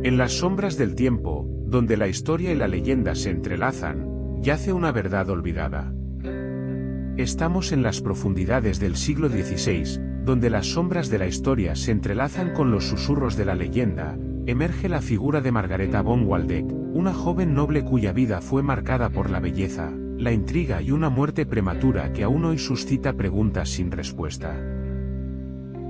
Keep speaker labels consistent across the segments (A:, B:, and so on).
A: En las sombras del tiempo, donde la historia y la leyenda se entrelazan, yace una verdad olvidada. Estamos en las profundidades del siglo XVI, donde las sombras de la historia se entrelazan con los susurros de la leyenda. Emerge la figura de Margareta von Waldeck, una joven noble cuya vida fue marcada por la belleza, la intriga y una muerte prematura que aún hoy suscita preguntas sin respuesta.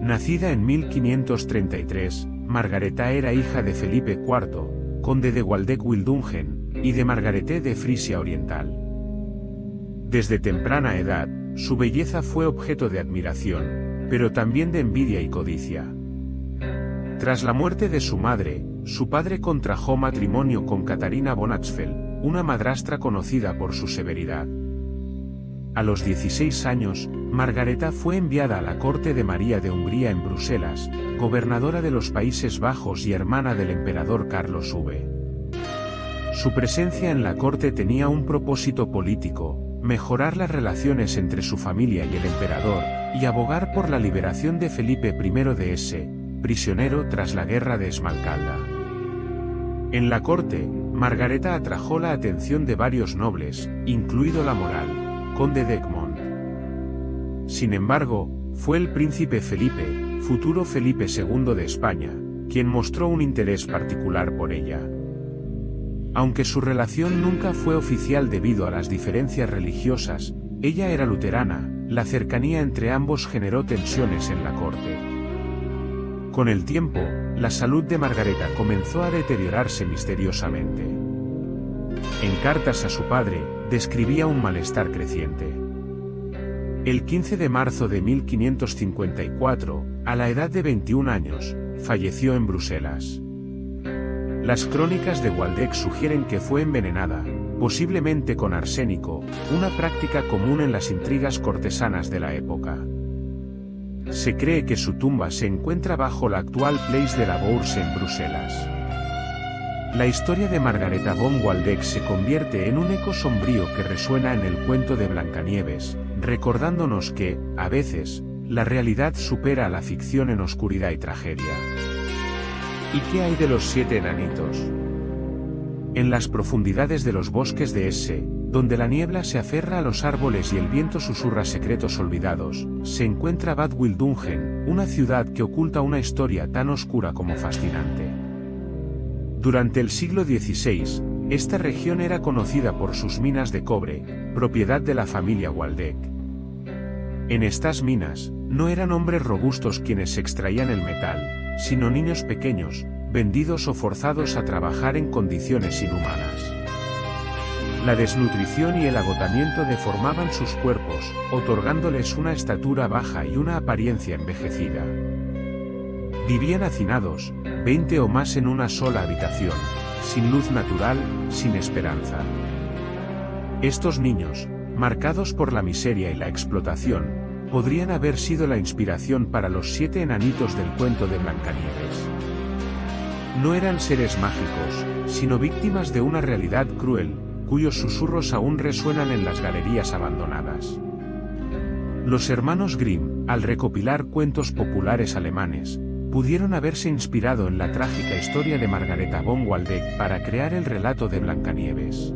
A: Nacida en 1533, Margareta era hija de Felipe IV, conde de Waldeck-Wildungen, y de Margarete de Frisia Oriental. Desde temprana edad, su belleza fue objeto de admiración, pero también de envidia y codicia. Tras la muerte de su madre, su padre contrajo matrimonio con Catarina von Axfeld, una madrastra conocida por su severidad. A los 16 años, Margareta fue enviada a la corte de María de Hungría en Bruselas, gobernadora de los Países Bajos y hermana del emperador Carlos V. Su presencia en la corte tenía un propósito político: mejorar las relaciones entre su familia y el emperador, y abogar por la liberación de Felipe I de Hesse, prisionero tras la guerra de Esmalcalda. En la corte, Margareta atrajo la atención de varios nobles, incluido Lamoral, conde de Egmont. Sin embargo, fue el príncipe Felipe, futuro Felipe II de España, quien mostró un interés particular por ella. Aunque su relación nunca fue oficial debido a las diferencias religiosas, ella era luterana, la cercanía entre ambos generó tensiones en la corte. Con el tiempo, la salud de Margareta comenzó a deteriorarse misteriosamente. En cartas a su padre, describía un malestar creciente. El 15 de marzo de 1554, a la edad de 21 años, falleció en Bruselas. Las crónicas de Waldeck sugieren que fue envenenada, posiblemente con arsénico, una práctica común en las intrigas cortesanas de la época. Se cree que su tumba se encuentra bajo la actual Place de la Bourse en Bruselas. La historia de Margareta von Waldeck se convierte en un eco sombrío que resuena en el cuento de Blancanieves, recordándonos que, a veces, la realidad supera a la ficción en oscuridad y tragedia. ¿Y qué hay de los 7 enanitos? En las profundidades de los bosques de Hesse, donde la niebla se aferra a los árboles y el viento susurra secretos olvidados, se encuentra Bad Wildungen, una ciudad que oculta una historia tan oscura como fascinante. Durante el siglo XVI, esta región era conocida por sus minas de cobre, propiedad de la familia Waldeck. En estas minas, no eran hombres robustos quienes extraían el metal, sino niños pequeños, vendidos o forzados a trabajar en condiciones inhumanas. La desnutrición y el agotamiento deformaban sus cuerpos, otorgándoles una estatura baja y una apariencia envejecida. Vivían hacinados, 20 o más en una sola habitación, sin luz natural, sin esperanza. Estos niños, marcados por la miseria y la explotación, podrían haber sido la inspiración para los 7 enanitos del cuento de Blancanieves. No eran seres mágicos, sino víctimas de una realidad cruel, cuyos susurros aún resuenan en las galerías abandonadas. Los hermanos Grimm, al recopilar cuentos populares alemanes, pudieron haberse inspirado en la trágica historia de Margareta von Waldeck para crear el relato de Blancanieves.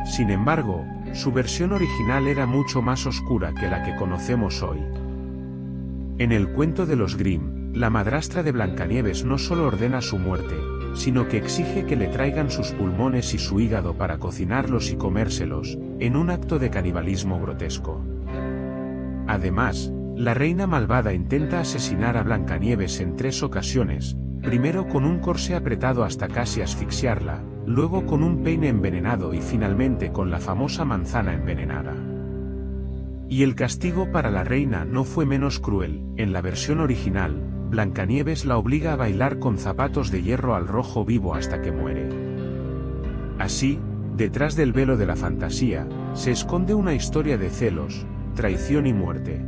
A: Sin embargo, su versión original era mucho más oscura que la que conocemos hoy. En el cuento de los Grimm, la madrastra de Blancanieves no solo ordena su muerte, sino que exige que le traigan sus pulmones y su hígado para cocinarlos y comérselos, en un acto de canibalismo grotesco. Además, la reina malvada intenta asesinar a Blancanieves en 3 ocasiones, primero con un corsé apretado hasta casi asfixiarla, luego con un peine envenenado y finalmente con la famosa manzana envenenada. Y el castigo para la reina no fue menos cruel. En la versión original, Blancanieves la obliga a bailar con zapatos de hierro al rojo vivo hasta que muere. Así, detrás del velo de la fantasía, se esconde una historia de celos, traición y muerte.